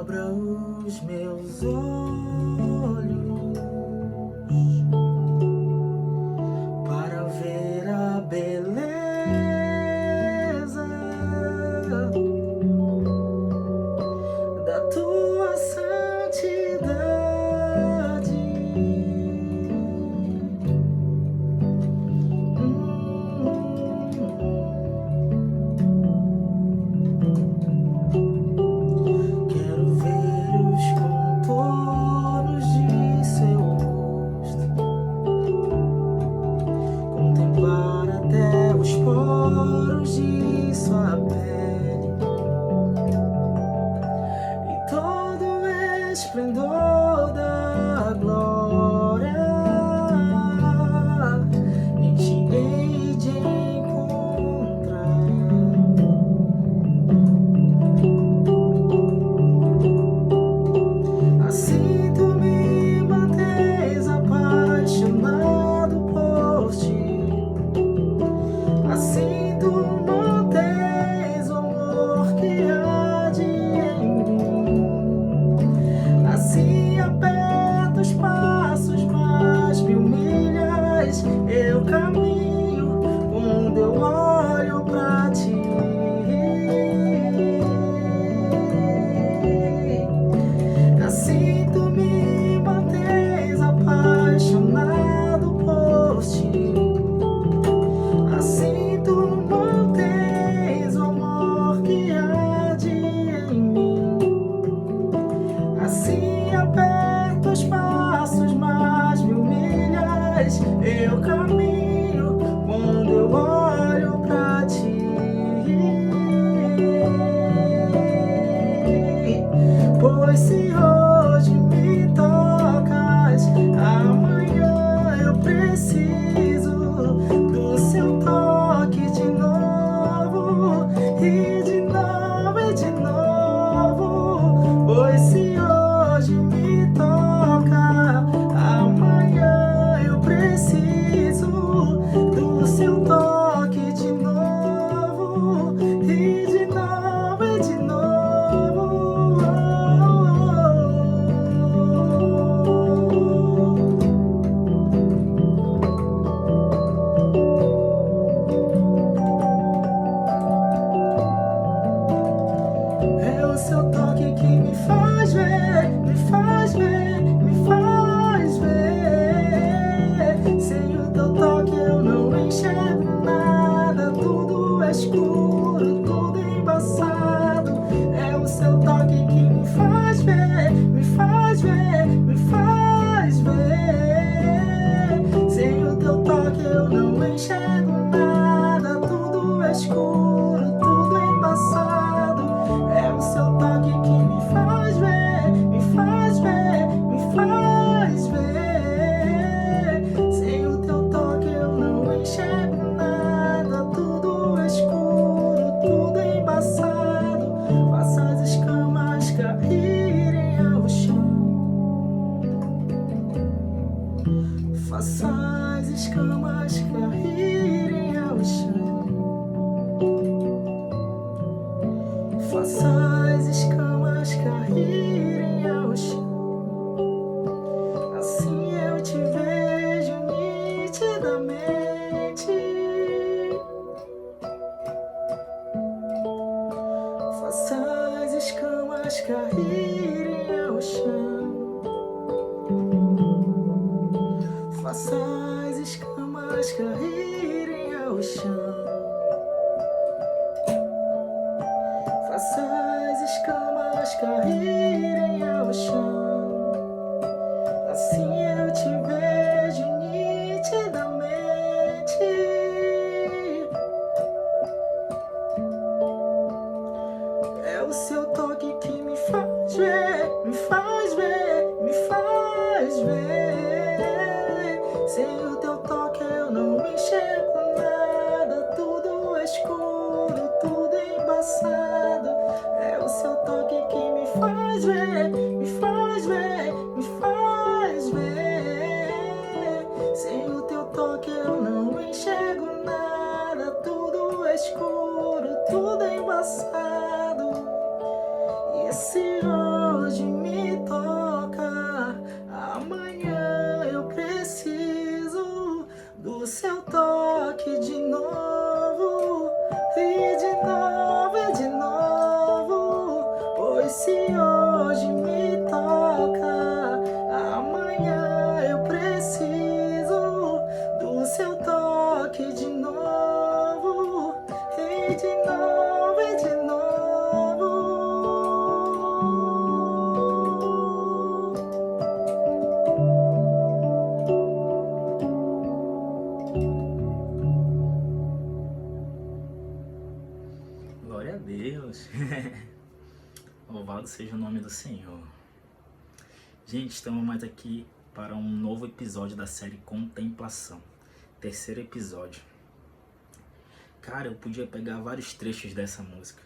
Abra os meus olhos para ver a beleza da tua santidade. Quero ver os contornos de seu rosto, contemplar até os poros de sua pele e todo o esplendor da glória. Em ti hei de encontrar assim tu me mantens apaixonado por ti, assim tu mantens o amor que há de em mim, assim aperta os passos, mas me humilhas, eu caminho quando eu olho pra ti. Assim tu me mantens apaixonado por ti, assim tu mantens o amor que há de em mim, assim aperta os passos, mas me humilhas, eu caminho quando eu olho pra ti. Pois se hoje me tocas, amanhã eu preciso do seu toque de novo, e de novo, e de novo. Pois se hoje me toca, amanhã eu preciso do seu toque de novo, e de novo, e de novo. É o seu toque que me faz ver, me faz ver, me faz ver. Sem o teu toque eu não enxergo nada, tudo é escuro, tudo embaçado. É o seu toque que me faz ver, me faz ver, me faz ver. Sem o teu toque eu não enxergo nada, tudo é escuro, tudo embaçado. É o seu toque que me faz ver, me faz ver, me faz ver. Sem o teu toque eu não enxergo nada, tudo é escuro, tudo embaçado. Faça as escamas caírem ao chão, faça as escamas caírem ao chão, faça as escamas caírem ao chão. Assim eu te vejo nitidamente. Faça as escamas caírem ao chão, faça as escamas caírem ao chão, faça as escamas caírem ao chão. Assim eu te vejo nitidamente. É o seu toque que me faz ver, me faz ver, me faz ver. Sem o teu toque eu não enxergo nada, tudo é escuro, tudo embaçado. É o seu toque que me faz ver, me faz ver, me faz ver. Sem o teu toque eu não enxergo nada, tudo é escuro, tudo embaçado. E esse de novo, e de novo. Glória a Deus. Louvado seja o nome do Senhor. Gente, estamos mais aqui para um novo episódio da série Contemplação. Terceiro episódio. Cara, eu podia pegar vários trechos dessa música,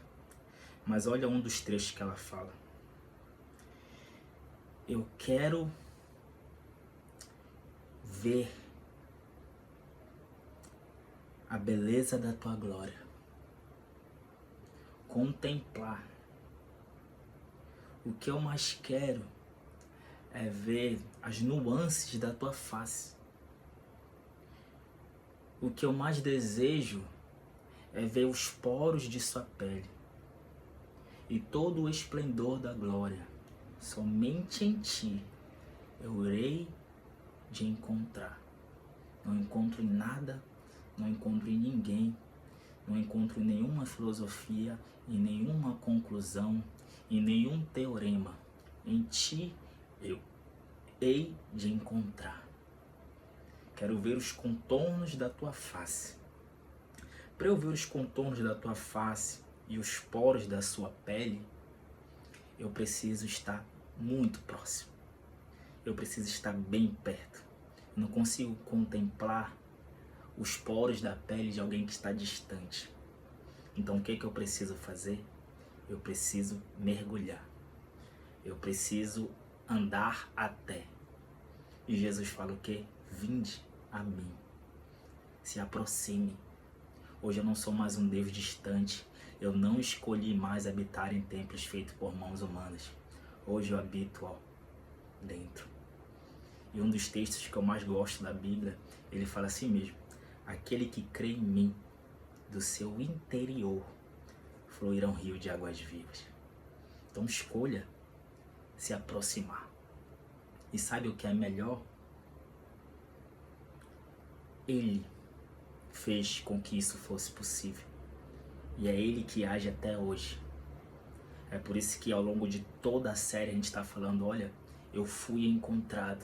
mas olha um dos trechos que ela fala. Eu quero ver a beleza da tua glória. Contemplar. O que eu mais quero é ver as nuances da tua face. O que eu mais desejo é ver os poros de sua pele e todo o esplendor da glória. Somente em ti eu irei de encontrar. Não encontro em nada, não encontro em ninguém, não encontro em nenhuma filosofia, em nenhuma conclusão, em nenhum teorema. Em ti eu hei de encontrar. Quero ver os contornos da tua face. Para eu ver os contornos da tua face e os poros da sua pele, eu preciso estar muito próximo. Eu preciso estar bem perto. Eu não consigo contemplar os poros da pele de alguém que está distante. Então o que eu preciso fazer? Eu preciso mergulhar. Eu preciso andar até. E Jesus fala o quê? Vinde a mim. Se aproxime. Hoje eu não sou mais um Deus distante. Eu não escolhi mais habitar em templos feitos por mãos humanas. Hoje eu habito dentro. E um dos textos que eu mais gosto da Bíblia, ele fala assim mesmo: aquele que crê em mim, do seu interior fluirão rios de águas vivas. Então escolha se aproximar. E sabe o que é melhor? Ele fez com que isso fosse possível. E é Ele que age até hoje. É por isso que ao longo de toda a série a gente está falando, olha, eu fui encontrado.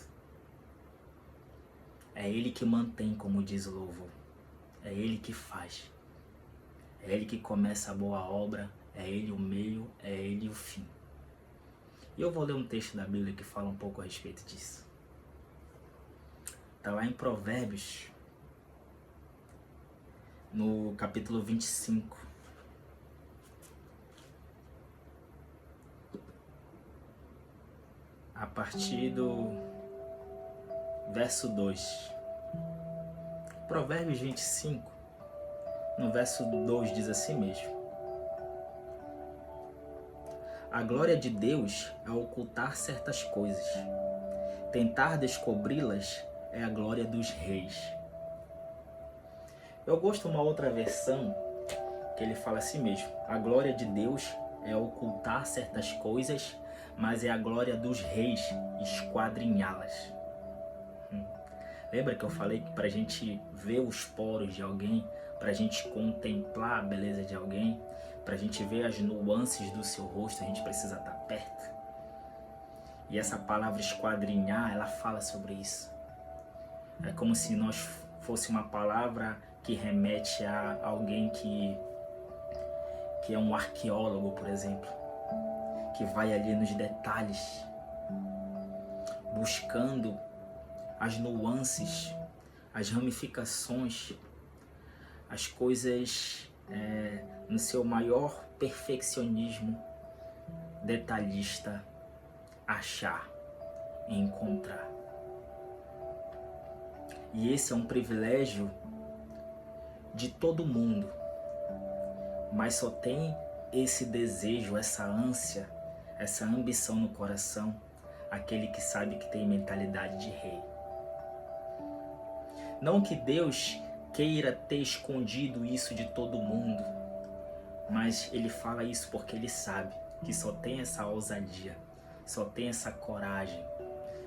É Ele que mantém, como diz o louvor. É Ele que faz. É Ele que começa a boa obra. É Ele o meio, é Ele o fim. E eu vou ler um texto da Bíblia que fala um pouco a respeito disso. Está lá em Provérbios, no capítulo 25. A partir do verso 2. Provérbios 25, no verso 2 diz assim mesmo: a glória de Deus é ocultar certas coisas. Tentar descobri-las é a glória dos reis. Eu gosto de uma outra versão que ele fala assim mesmo: a glória de Deus é ocultar certas coisas, mas é a glória dos reis esquadrinhá-las. Lembra que eu falei que para a gente ver os poros de alguém, para a gente contemplar a beleza de alguém, para a gente ver as nuances do seu rosto, a gente precisa estar perto? E essa palavra esquadrinhar, ela fala sobre isso. É como se nós fosse uma palavra que remete a alguém que é um arqueólogo, por exemplo, que vai ali nos detalhes, buscando as nuances, as ramificações, as coisas no seu maior perfeccionismo detalhista, achar e encontrar. E esse é um privilégio de todo mundo, mas só tem esse desejo, essa ânsia, essa ambição no coração aquele que sabe que tem mentalidade de rei. Não que Deus queira ter escondido isso de todo mundo, mas Ele fala isso porque Ele sabe que só tem essa ousadia, só tem essa coragem,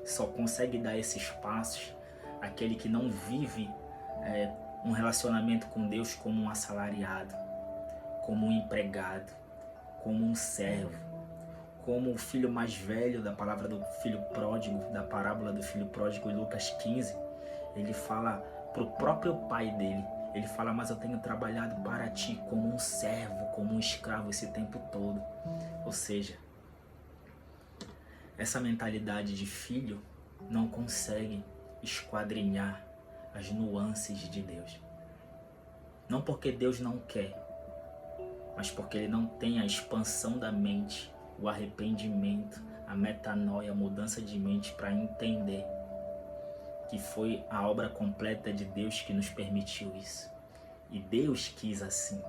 só consegue dar esses passos aquele que não vive um relacionamento com Deus como um assalariado, como um empregado, como um servo, como o filho mais velho da palavra do filho pródigo, da parábola do filho pródigo em Lucas 15, ele fala para o próprio pai dele, ele fala, mas eu tenho trabalhado para ti como um servo, como um escravo esse tempo todo. Ou seja, essa mentalidade de filho não consegue esquadrinhar as nuances de Deus. Não porque Deus não quer, mas porque ele não tem a expansão da mente, o arrependimento, a metanoia, a mudança de mente para entender que foi a obra completa de Deus que nos permitiu isso. E Deus quis assim.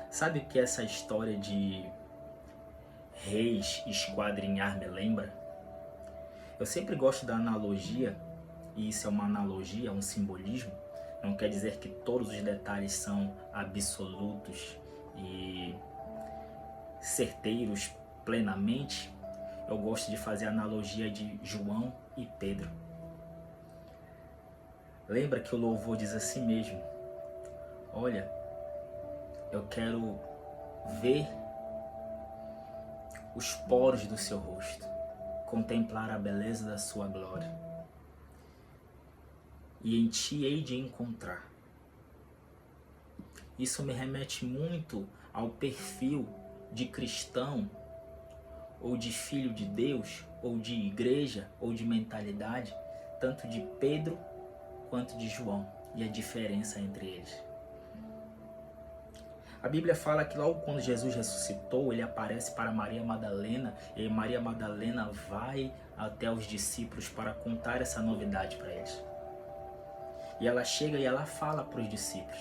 Sabe o que essa história de reis esquadrinhar me lembra? Eu sempre gosto da analogia, e isso é uma analogia, um simbolismo. Não quer dizer que todos os detalhes são absolutos e certeiros plenamente. Eu gosto de fazer a analogia de João e Pedro. Lembra que o louvor diz assim mesmo: olha, eu quero ver os poros do seu rosto, contemplar a beleza da sua glória, e em ti hei de encontrar. Isso me remete muito ao perfil de cristão, ou de filho de Deus, ou de igreja, ou de mentalidade, tanto de Pedro quanto de João, e a diferença entre eles. A Bíblia fala que logo quando Jesus ressuscitou, ele aparece para Maria Madalena, e Maria Madalena vai até os discípulos para contar essa novidade para eles. E ela chega e ela fala para os discípulos.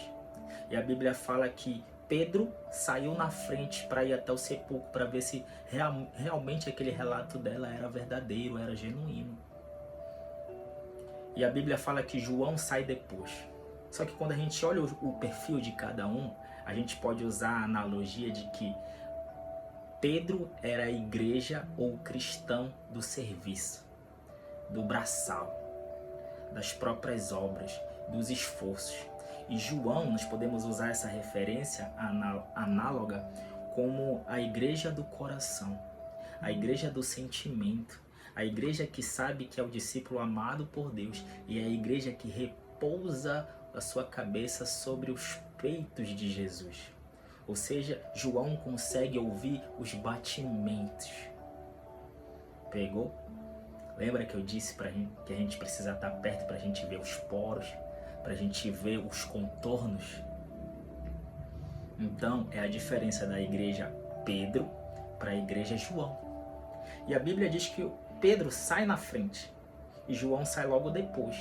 E a Bíblia fala que Pedro saiu na frente para ir até o sepulcro, para ver se realmente aquele relato dela era verdadeiro, era genuíno. E a Bíblia fala que João sai depois. Só que quando a gente olha o perfil de cada um, a gente pode usar a analogia de que Pedro era a igreja ou o cristão do serviço, do braçal, das próprias obras, dos esforços. E João, nós podemos usar essa referência análoga como a igreja do coração, a igreja do sentimento, a igreja que sabe que é o discípulo amado por Deus e é a igreja que repousa a sua cabeça sobre os peitos de Jesus. Ou seja, João consegue ouvir os batimentos. Pegou? Lembra que eu disse que a gente precisa estar perto para a gente ver os poros, para a gente ver os contornos? Então, é a diferença da igreja Pedro para a igreja João. E a Bíblia diz que Pedro sai na frente e João sai logo depois.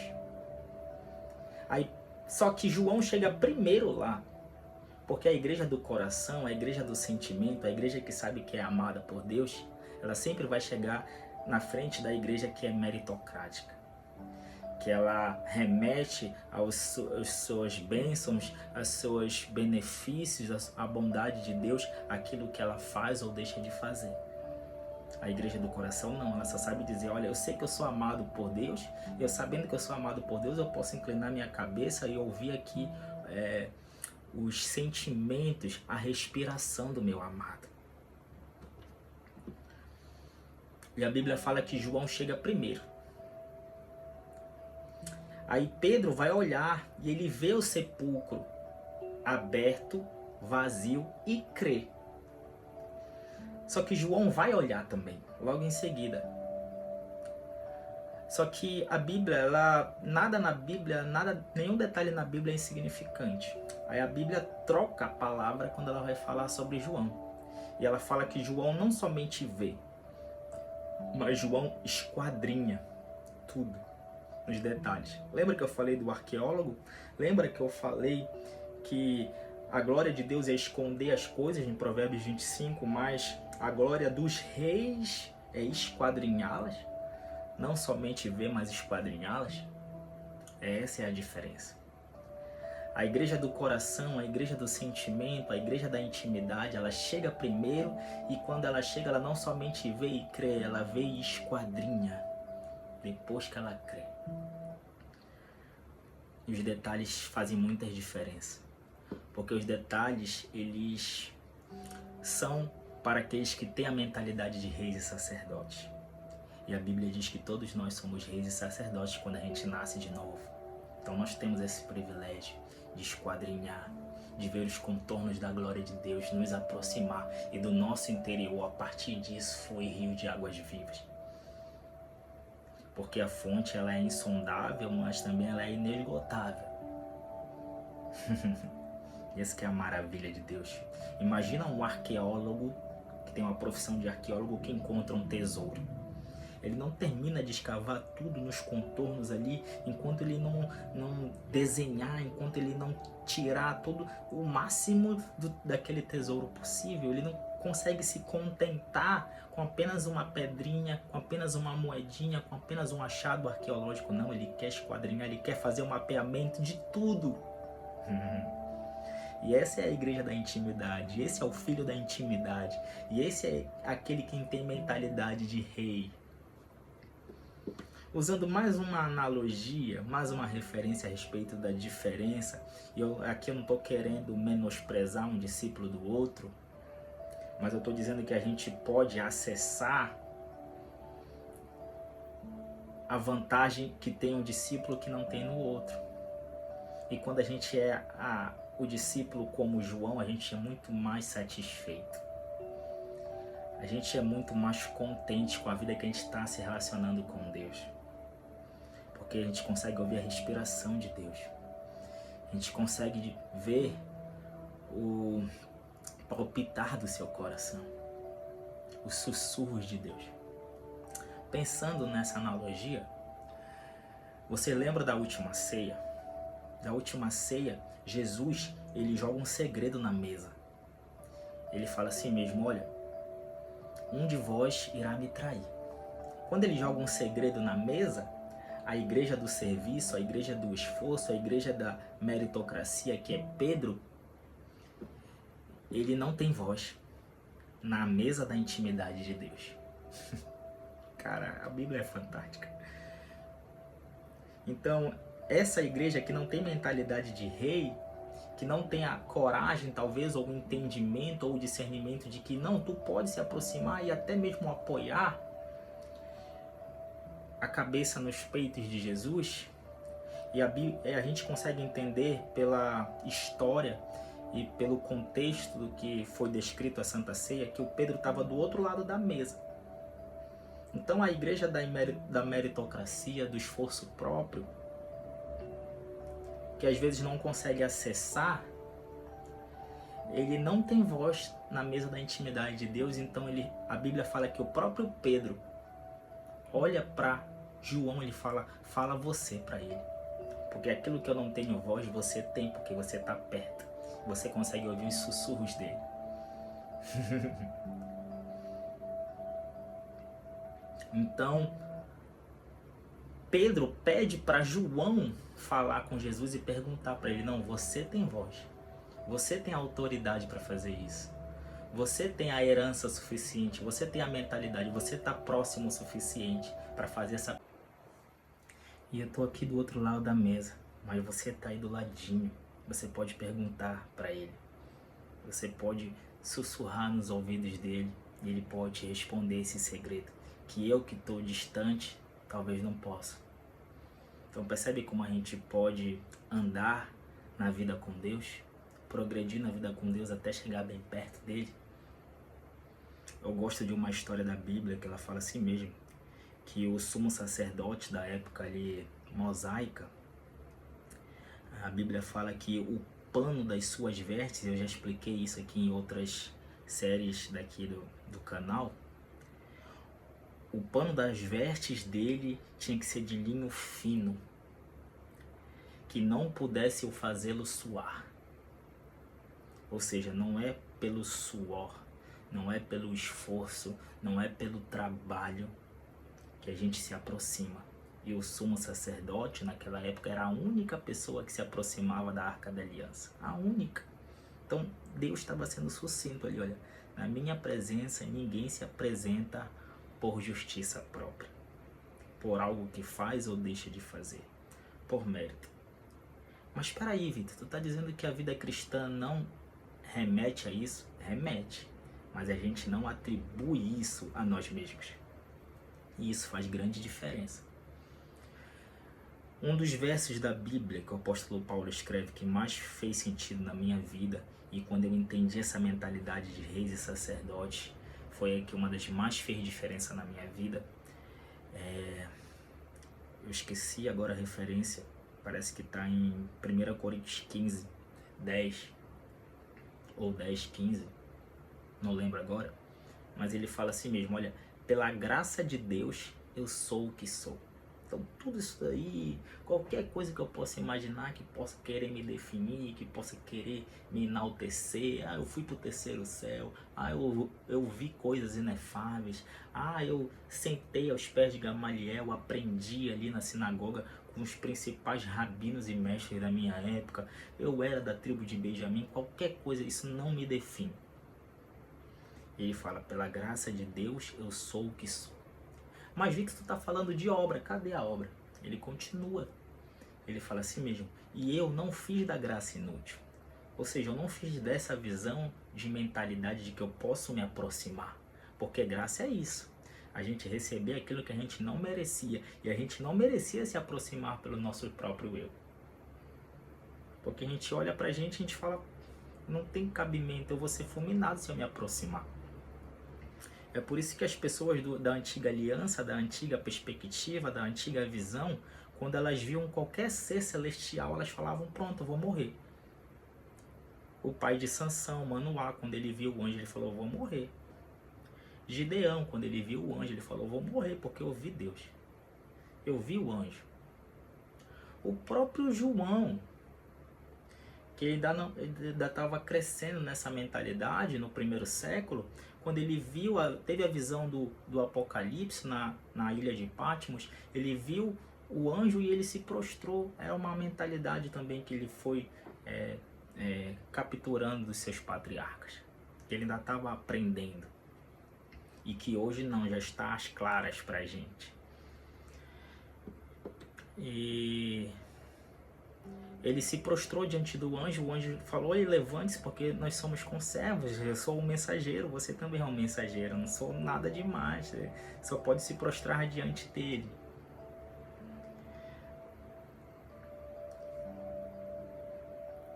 Só que João chega primeiro lá, porque a igreja do coração, a igreja do sentimento, a igreja que sabe que é amada por Deus, ela sempre vai chegar na frente da igreja que é meritocrática, que ela remete às suas bênçãos, aos seus benefícios, à bondade de Deus, aquilo que ela faz ou deixa de fazer. A igreja do coração não, ela só sabe dizer, olha, eu sei que eu sou amado por Deus, e eu sabendo que eu sou amado por Deus, eu posso inclinar minha cabeça e ouvir aqui os sentimentos, a respiração do meu amado. E a Bíblia fala que João chega primeiro. Aí Pedro vai olhar e ele vê o sepulcro aberto, vazio e crê. Só que João vai olhar também, logo em seguida. Só que a Bíblia, nenhum detalhe na Bíblia é insignificante. Aí a Bíblia troca a palavra quando ela vai falar sobre João. E ela fala que João não somente vê, mas João esquadrinha tudo, nos detalhes. Lembra que eu falei do arqueólogo? Lembra que eu falei que a glória de Deus é esconder as coisas em Provérbios 25, mas a glória dos reis é esquadrinhá-las? Não somente ver, mas esquadrinhá-las? Essa é a diferença. A igreja do coração, a igreja do sentimento, a igreja da intimidade, ela chega primeiro, e quando ela chega, ela não somente vê e crê, ela vê e esquadrinha depois que ela crê. E os detalhes fazem muita diferença. Porque os detalhes, eles são para aqueles que têm a mentalidade de reis e sacerdotes. E a Bíblia diz que todos nós somos reis e sacerdotes quando a gente nasce de novo. Então nós temos esse privilégio de esquadrinhar, de ver os contornos da glória de Deus, nos aproximar e do nosso interior, a partir disso, flui rio de águas vivas. Porque a fonte ela é insondável, mas também ela é inesgotável. Essa que é a maravilha de Deus. Imagina um arqueólogo, que tem uma profissão de arqueólogo, que encontra um tesouro. Ele não termina de escavar tudo nos contornos ali, enquanto ele não desenhar, enquanto ele não tirar todo o máximo daquele tesouro possível. Ele não consegue se contentar com apenas uma pedrinha, com apenas uma moedinha, com apenas um achado arqueológico. Não, ele quer esquadrinhar, ele quer fazer um mapeamento de tudo. E essa é a igreja da intimidade, esse é o filho da intimidade, e esse é aquele que tem mentalidade de rei. Usando mais uma analogia, mais uma referência a respeito da diferença, e aqui eu não estou querendo menosprezar um discípulo do outro, mas eu estou dizendo que a gente pode acessar a vantagem que tem um discípulo que não tem no outro. E quando a gente é o discípulo como João, a gente é muito mais satisfeito. A gente é muito mais contente com a vida que a gente está se relacionando com Deus. Porque a gente consegue ouvir a respiração de Deus. A gente consegue ver o palpitar do seu coração. Os sussurros de Deus. Pensando nessa analogia, você lembra da última ceia? Da última ceia, Jesus, ele joga um segredo na mesa. Ele fala assim mesmo, olha, um de vós irá me trair. Quando ele joga um segredo na mesa, a igreja do serviço, a igreja do esforço, a igreja da meritocracia, que é Pedro, ele não tem voz na mesa da intimidade de Deus. Cara, a Bíblia é fantástica. Então, essa igreja que não tem mentalidade de rei, que não tem a coragem, talvez, ou o entendimento, ou o discernimento de que não, tu pode se aproximar e até mesmo apoiar a cabeça nos peitos de Jesus, e a gente consegue entender pela história e pelo contexto do que foi descrito a Santa Ceia, que o Pedro estava do outro lado da mesa. Então a igreja da meritocracia, do esforço próprio, que às vezes não consegue acessar, ele não tem voz na mesa da intimidade de Deus. Então a Bíblia fala que o próprio Pedro olha para João, ele fala você para ele. Porque aquilo que eu não tenho voz, você tem, porque você está perto. Você consegue ouvir os sussurros dele. Então, Pedro pede para João falar com Jesus e perguntar para ele, não, você tem voz. Você tem autoridade para fazer isso. Você tem a herança suficiente, você tem a mentalidade, você está próximo o suficiente para fazer essa... E eu estou aqui do outro lado da mesa, mas você está aí do ladinho. Você pode perguntar para ele. Você pode sussurrar nos ouvidos dele e ele pode te responder esse segredo. Que eu que estou distante, talvez não possa. Então percebe como a gente pode andar na vida com Deus? Progredir na vida com Deus até chegar bem perto dele? Eu gosto de uma história da Bíblia que ela fala assim mesmo, que o sumo sacerdote da época ali mosaica, a Bíblia fala que o pano das suas vestes, eu já expliquei isso aqui em outras séries daqui do canal, o pano das vestes dele tinha que ser de linho fino, que não pudesse o fazê-lo suar. Ou seja, não é pelo suor, não é pelo esforço, não é pelo trabalho que a gente se aproxima. E o sumo sacerdote naquela época era a única pessoa que se aproximava da Arca da Aliança. A única. Então Deus estava sendo sucinto ali, olha, na minha presença ninguém se apresenta por justiça própria, por algo que faz ou deixa de fazer, por mérito. Mas espera aí, Vitor, tu tá dizendo que a vida cristã não remete a isso? Remete. Mas a gente não atribui isso a nós mesmos. E isso faz grande diferença. Um dos versos da Bíblia que o apóstolo Paulo escreve que mais fez sentido na minha vida, e quando eu entendi essa mentalidade de reis e sacerdotes, foi que uma das mais fez diferença na minha vida. Eu esqueci agora a referência, parece que está em 1 Coríntios 15, 10 ou 10, 15, não lembro agora, mas ele fala assim mesmo: olha, pela graça de Deus eu sou o que sou. Então tudo isso daí, qualquer coisa que eu possa imaginar que possa querer me definir, que possa querer me enaltecer, eu fui para o terceiro céu, eu vi coisas inefáveis, eu sentei aos pés de Gamaliel, aprendi ali na sinagoga com os principais rabinos e mestres da minha época, eu era da tribo de Benjamim, qualquer coisa, isso não me define. Ele fala, pela graça de Deus eu sou o que sou. Mas vi que tu está falando de obra, cadê a obra? Ele continua, ele fala assim mesmo: e eu não fiz da graça inútil. Ou seja, eu não fiz dessa visão de mentalidade de que eu posso me aproximar. Porque graça é isso, a gente receber aquilo que a gente não merecia. E a gente não merecia se aproximar pelo nosso próprio eu. Porque a gente olha pra gente e a gente fala, não tem cabimento, eu vou ser fulminado se eu me aproximar. É por isso que as pessoas da antiga aliança, da antiga perspectiva, da antiga visão, quando elas viam qualquer ser celestial, elas falavam, pronto, eu vou morrer. O pai de Sansão, Manoá, quando ele viu o anjo, ele falou, eu vou morrer. Gideão, quando ele viu o anjo, ele falou, eu vou morrer porque eu vi Deus. Eu vi o anjo. O próprio João, que ainda estava crescendo nessa mentalidade no primeiro século, quando ele viu, teve a visão do Apocalipse na ilha de Patmos, ele viu o anjo e ele se prostrou. Era uma mentalidade também que ele foi capturando dos seus patriarcas, que ele ainda estava aprendendo e que hoje não, já está às claras para a gente. E ele se prostrou diante do anjo, o anjo falou, levante-se porque nós somos conservos, eu sou um mensageiro, você também é um mensageiro, eu não sou nada demais, você só pode se prostrar diante dele.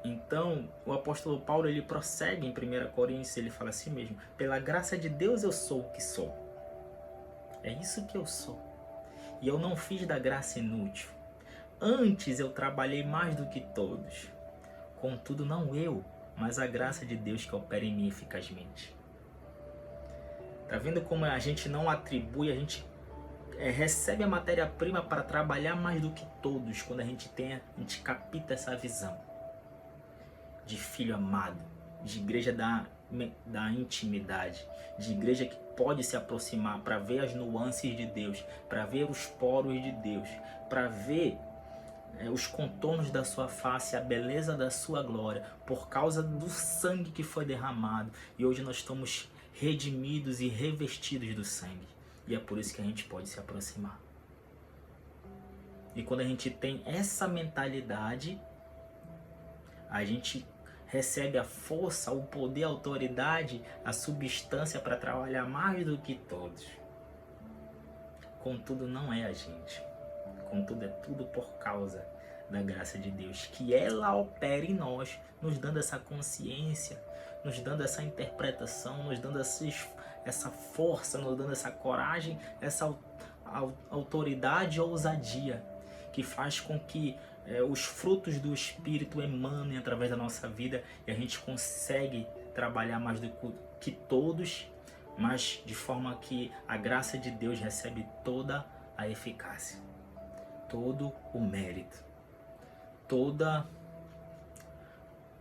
Então, o apóstolo Paulo, ele prossegue em 1 Coríntios, ele fala assim mesmo, pela graça de Deus eu sou o que sou. É isso que eu sou. E eu não fiz da graça inútil. Antes eu trabalhei mais do que todos. Contudo, não eu, mas a graça de Deus que opera em mim eficazmente. Tá vendo como a gente não atribui, a gente recebe a matéria-prima para trabalhar mais do que todos, quando a gente capta essa visão de filho amado, de igreja da intimidade, de igreja que pode se aproximar para ver as nuances de Deus, para ver os poros de Deus, para ver os contornos da sua face, a beleza da sua glória, por causa do sangue que foi derramado. E hoje nós estamos redimidos e revestidos do sangue. E é por isso que a gente pode se aproximar. E quando a gente tem essa mentalidade, a gente recebe a força, o poder, a autoridade, a substância para trabalhar mais do que todos. Contudo, não é a gente. Contudo, é tudo por causa da graça de Deus, que ela opera em nós, nos dando essa consciência, nos dando essa interpretação, nos dando essa força, nos dando essa coragem, essa autoridade e ousadia, que faz com que os frutos do Espírito emanem através da nossa vida e a gente consegue trabalhar mais do que todos, mas de forma que a graça de Deus recebe toda a eficácia, todo o mérito, toda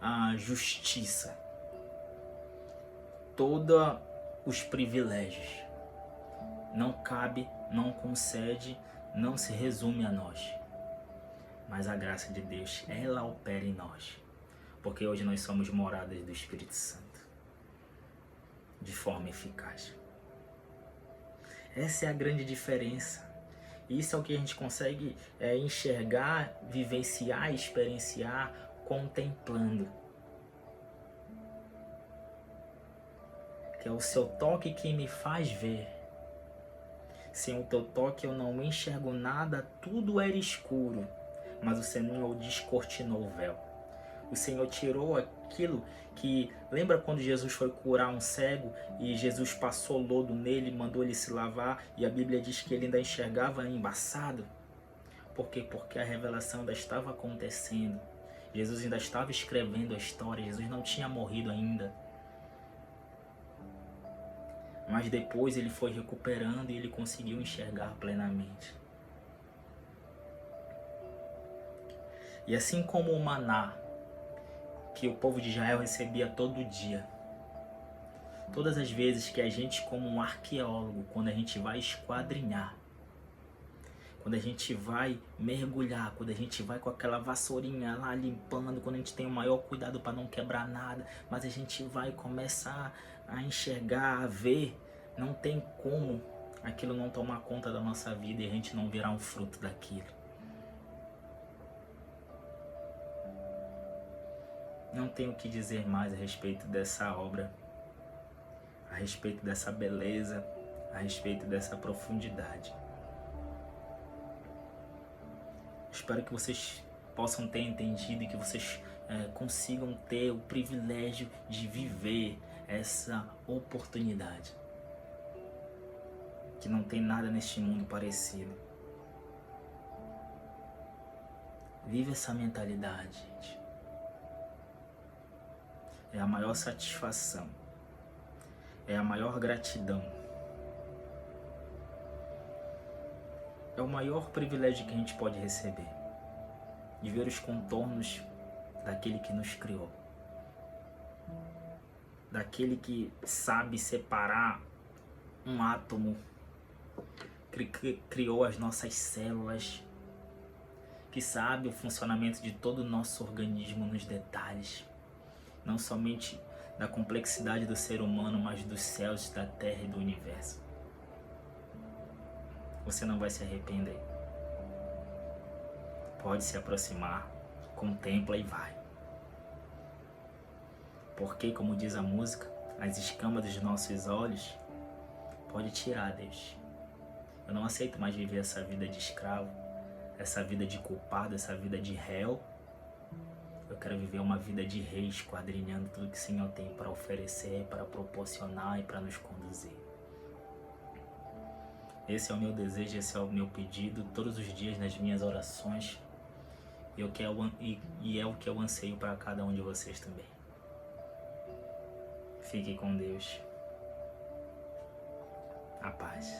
a justiça, todos os privilégios. Não cabe, não concede, não se resume a nós. Mas a graça de Deus, ela opera em nós. Porque hoje nós somos moradas do Espírito Santo. De forma eficaz. Essa é a grande diferença. Isso é o que a gente consegue enxergar, vivenciar, experienciar, contemplando. Que é o seu toque que me faz ver. Sem o teu toque eu não enxergo nada, tudo era escuro, mas o Senhor descortinou o véu. O Senhor tirou aquilo que... Lembra quando Jesus foi curar um cego e Jesus passou lodo nele, mandou ele se lavar, e a Bíblia diz que ele ainda enxergava embaçado? Por quê? Porque a revelação ainda estava acontecendo. Jesus ainda estava escrevendo a história, Jesus não tinha morrido ainda. Mas depois ele foi recuperando e ele conseguiu enxergar plenamente. E assim como o maná, que o povo de Israel recebia todo dia, todas as vezes que a gente, como um arqueólogo, quando a gente vai esquadrinhar, quando a gente vai mergulhar, quando a gente vai com aquela vassourinha lá limpando, quando a gente tem o maior cuidado para não quebrar nada, mas a gente vai começar a enxergar, a ver, não tem como aquilo não tomar conta da nossa vida e a gente não virar um fruto daquilo. Não tenho o que dizer mais a respeito dessa obra, a respeito dessa beleza, a respeito dessa profundidade. Espero que vocês possam ter entendido e que vocês consigam ter o privilégio de viver essa oportunidade. Que não tem nada neste mundo parecido. Vive essa mentalidade, gente. É a maior satisfação. É a maior gratidão. É o maior privilégio que a gente pode receber. De ver os contornos daquele que nos criou. Daquele que sabe separar um átomo, que criou as nossas células, que sabe o funcionamento de todo o nosso organismo nos detalhes, não somente da complexidade do ser humano, mas dos céus, da terra e do universo. Você não vai se arrepender. Pode se aproximar, contempla e vai. Porque, como diz a música, as escamas dos nossos olhos pode tirar, Deus. Eu não aceito mais viver essa vida de escravo, essa vida de culpado, essa vida de réu. Eu quero viver uma vida de rei, esquadrinhando tudo que o Senhor tem para oferecer, para proporcionar e para nos conduzir. Esse é o meu desejo, esse é o meu pedido, todos os dias nas minhas orações. E é o que eu anseio para cada um de vocês também. Fique com Deus. A paz.